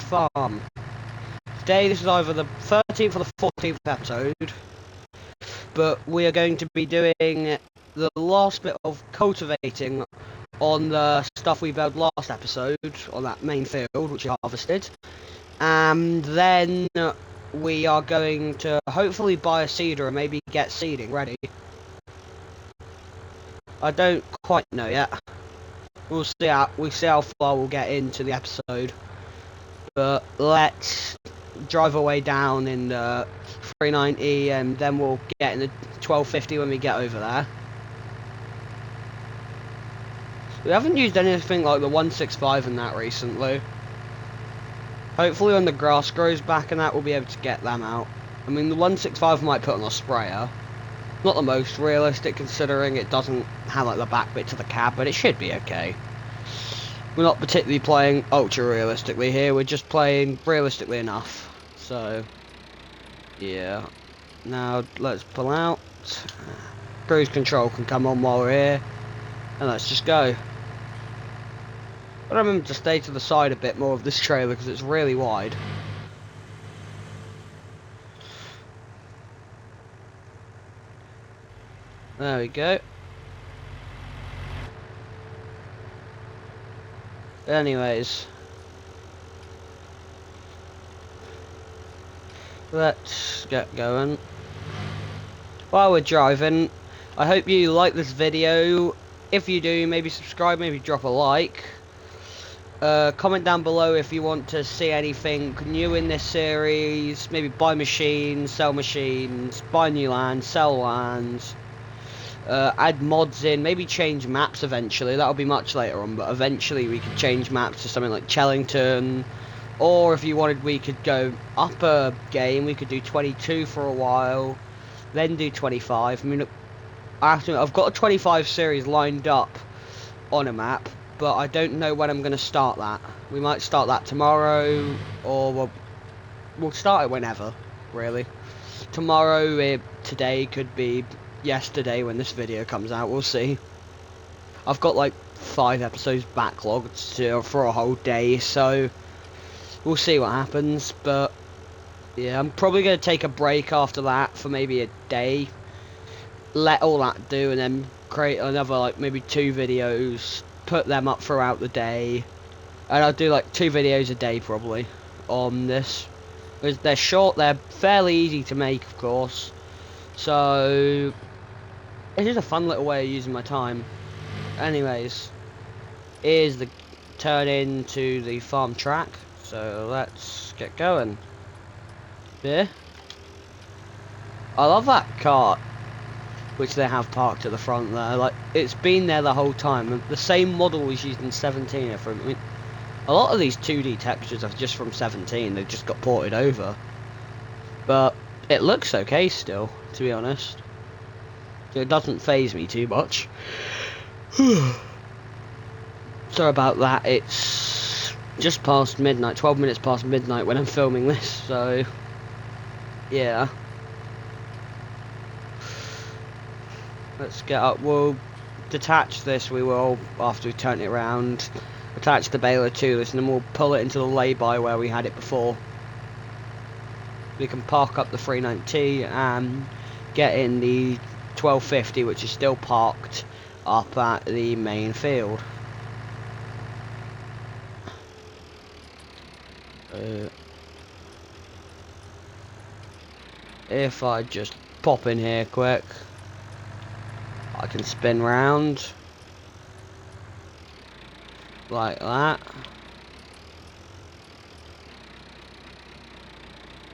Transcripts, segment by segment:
farm. Today, this is either the 13th or the 14th episode, but we are going to be doing the last bit of cultivating on the stuff we built last episode, on that main field, which we harvested. And then we are going to hopefully buy a seeder and maybe get seeding ready. I don't quite know yet. We'll see how far we'll get into the episode. But let's drive our way down in the 390 and then we'll get in the 1250 when we get over there. We haven't used anything like the 165 in that recently. Hopefully when the grass grows back and that, we'll be able to get them out. I mean, the 165 might put on a sprayer. Not the most realistic considering it doesn't have like the back bit to the cab, but it should be okay. We're not particularly playing ultra realistically here, we're just playing realistically enough. So, yeah. Now, let's pull out. Cruise control can come on while we're here. And let's just go. I remember to stay to the side a bit more of this trailer because it's really wide. There we go. Anyways, let's get going. While we're driving, I hope you like this video. If you do, maybe subscribe, maybe drop a like. Comment down below if you want to see anything new in this series. Maybe buy machines, sell machines, buy new land, sell lands. Add mods in, maybe change maps eventually. That'll be much later on, but eventually we could change maps to something like Chellington. Or if you wanted, we could go up a game. We could do 22 for a while, then do 25. I mean, I've got a 25 series lined up on a map, but I don't know when I'm going to start that. We might start that tomorrow, or we'll start it whenever, really. Tomorrow, today could be yesterday when this video comes out, we'll see. I've got like 5 episodes backlogged for a whole day, so we'll see what happens. But yeah, I'm probably going to take a break after that for maybe a day, let all that do, and then create another like maybe 2 videos, put them up throughout the day, and I'll do like 2 videos a day probably on this. Because they're short, they're fairly easy to make, of course, so it is a fun little way of using my time. Anyways, here's the turn into the farm track, so let's get going. Yeah, I love that cart which they have parked at the front there. Like, it's been there the whole time. The same model was used in 17. I mean, a lot of these 2D textures are just from 17. They've just got ported over, but it looks okay still, to be honest. It doesn't faze me too much. Sorry about that. It's just past midnight, 12 minutes past midnight when I'm filming this, so yeah. Let's get up. We'll detach this, we will, after we turn it around. Attach the baler to this and then we'll pull it into the lay-by where we had it before. We can park up the 390 and get in the 1250, which is still parked up at the main field. If I just pop in here quick, I can spin round like that.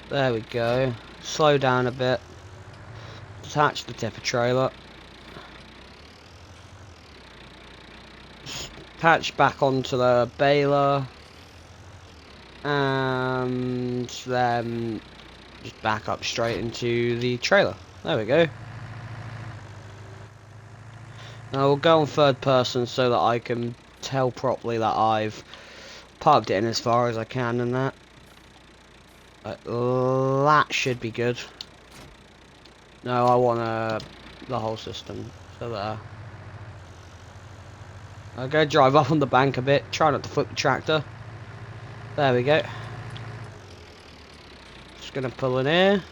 There we go. Slow down a bit. Detach the tipper trailer. Attach back onto the baler. And then just back up straight into the trailer. There we go. Now we'll go on third person so that I can tell properly that I've parked it in as far as I can and that. That should be good. No, I want the whole system. So there. I'll go drive up on the bank a bit. Try not to flip the tractor. There we go. gonna pull in here.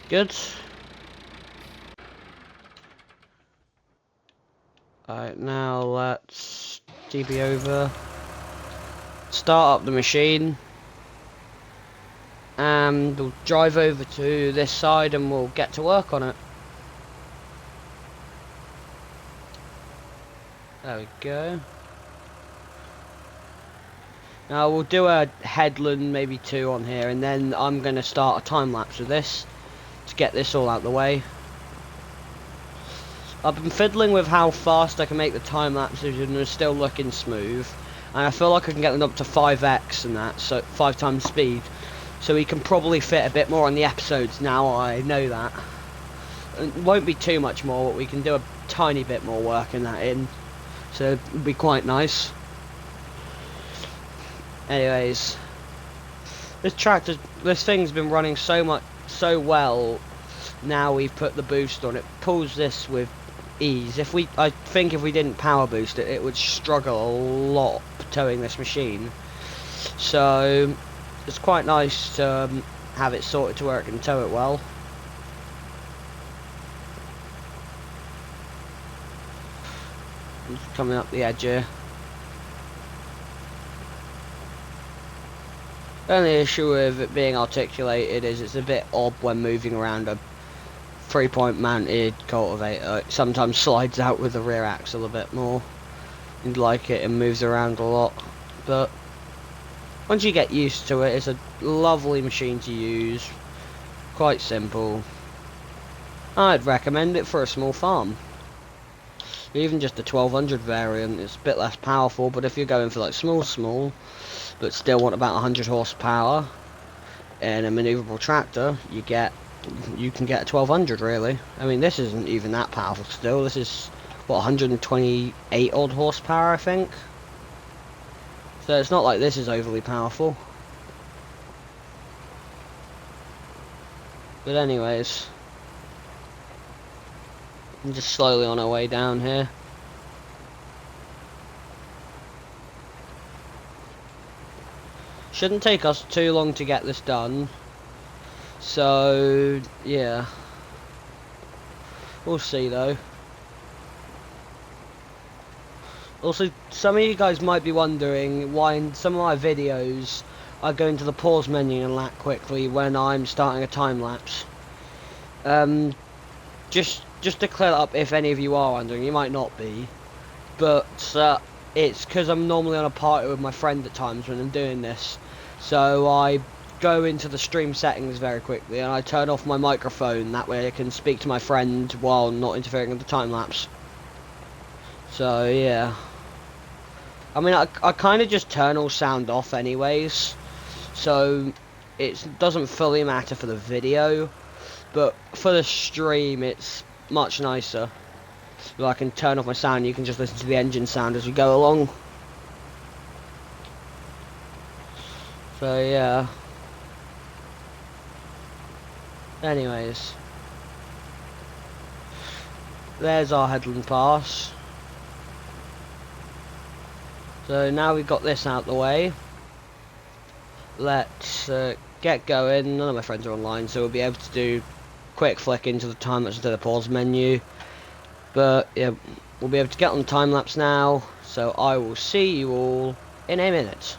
Good. Alright, now let's DB over. Start up the machine. And we'll drive over to this side and we'll get to work on it. There we go. Now we'll do a headland, maybe 2 on here, and then I'm going to start a time lapse with this to get this all out the way. I've been fiddling with how fast I can make the time lapses and they're still looking smooth, and I feel like I can get them up to 5x and that, so 5 times speed, so we can probably fit a bit more on the episodes now. I know that it won't be too much more, but we can do a tiny bit more work in that so it'll be quite nice. Anyways, this thing's been running so well. Now we've put the boost on it, pulls this with ease. I think if we didn't power boost it, it would struggle a lot towing this machine. So it's quite nice to have it sorted to where it can tow it well. Just coming up the edge here. The only issue with it being articulated is it's a bit odd when moving around a 3-point mounted cultivator. It sometimes slides out with the rear axle a bit more. You'd like it and moves around a lot. But once you get used to it, it's a lovely machine to use. Quite simple. I'd recommend it for a small farm. Even just the 1200 variant, it's a bit less powerful, but if you're going for like small, but still want about 100 horsepower and a maneuverable tractor, you can get a 1200 really. I mean, this isn't even that powerful still. This is what, 128 odd horsepower, I think. So it's not like this is overly powerful. But anyways, I'm just slowly on our way down here. Shouldn't take us too long to get this done. So yeah, we'll see though. Also, some of you guys might be wondering why in some of my videos I go into the pause menu and lap quickly when I'm starting a time lapse. Just to clear that up, if any of you are wondering, you might not be, but it's because I'm normally on a party with my friend at times when I'm doing this. So I go into the stream settings very quickly and I turn off my microphone, that way I can speak to my friend while not interfering with the time lapse. So yeah, I mean I kind of just turn all sound off anyways, so it doesn't fully matter for the video, but for the stream it's much nicer. So I can turn off my sound, you can just listen to the engine sound as we go along. So yeah. Anyways, there's our headland pass. So now we've got this out the way, let's get going. None of my friends are online, so we'll be able to do quick flick into the time lapse into the pause menu. But yeah, we'll be able to get on time lapse now, so I will see you all in a minute.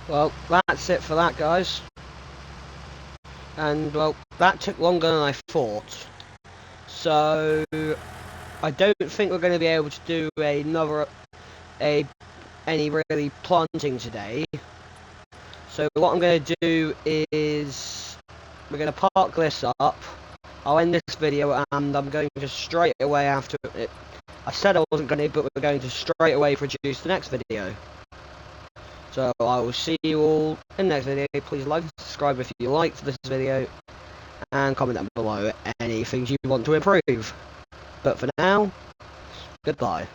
Well, that's it for that, guys. And, well, that took longer than I thought. So, I don't think we're going to be able to do any really planting today. So what I'm going to do is we're going to park this up. I'll end this video and I'm going to straight away after it. I said I wasn't going to, but we're going to straight away produce the next video. So I will see you all in the next video. Please like and subscribe if you liked this video, and comment down below anything you want to improve. But for now, goodbye.